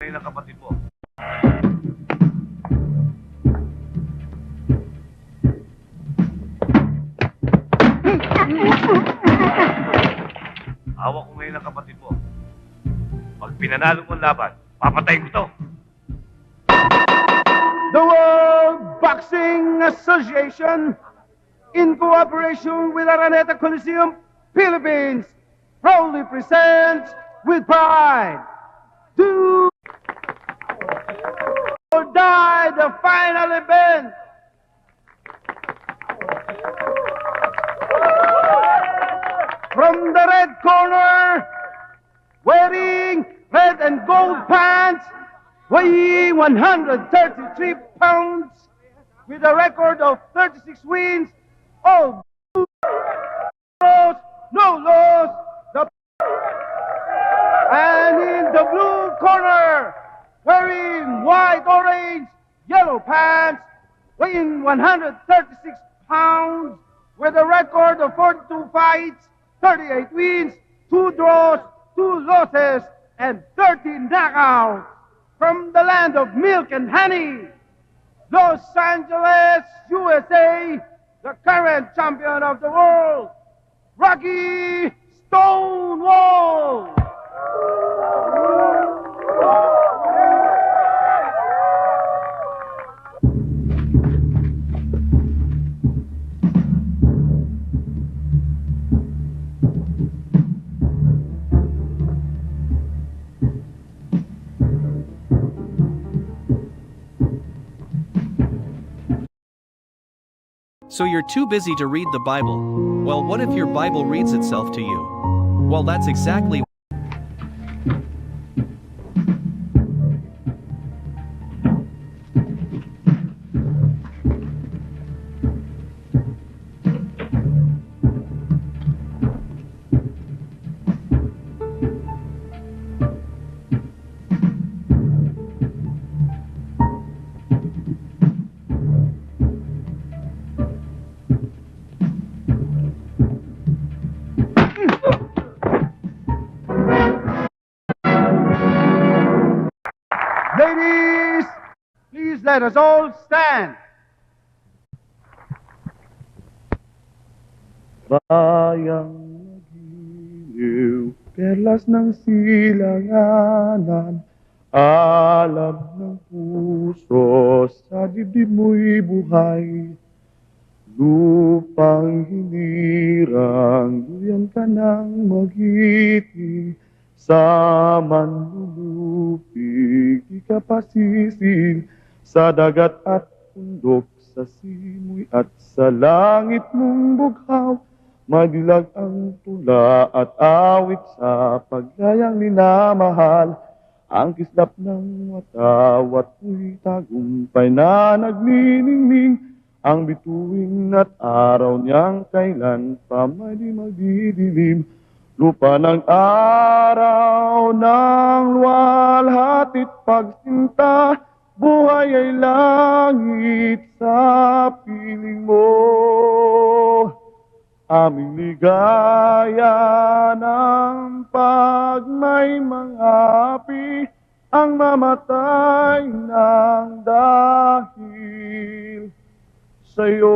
ngayon ang kapatid mo. Hawak ko ngayon ang kapatid mo. Pag pinanalo mo ang laban, papatayin ko to. The World Boxing Association, in cooperation with Araneta Coliseum, Philippines, proudly presents with pride Do or Die, the final event. From the red corner, wearing red and gold pants, weighing 133 pounds, with a record of 36 wins, all draws, no loss. And in the blue corner, wearing white, orange, yellow pants, weighing 136 pounds, with a record of 42 fights, 38 wins, 2 draws, 2 losses, and 13 knockouts. From the land of milk and honey, Los Angeles, USA, the current champion of the world, Rocky Stonewall. So you're too busy to read the Bible. Well, what if your Bible reads itself to you? Well, that's exactly Ladies, please let us all stand. Bayang nagiliw, perlas ng silanganan, alam ng puso, sa dibdib mo'y buhay. Lupang hinirang, duyan ka ng magiti, sa manlulupig, di ka pasisil, sa dagat at bundok, sa simoy at sa langit mong bughaw, madilag ang tula at awit sa paggayang minamahal, ang kislap ng watawat mo'y tagumpay na nagniningning, ang bituin at araw niyang kailan pa may di magdidilim. Lupa ng araw ng luwalhati't pagsinta, buhay ay langit sa piling mo. Aming ligaya ng pag may mga api, ang mamatay ng dahil sa'yo.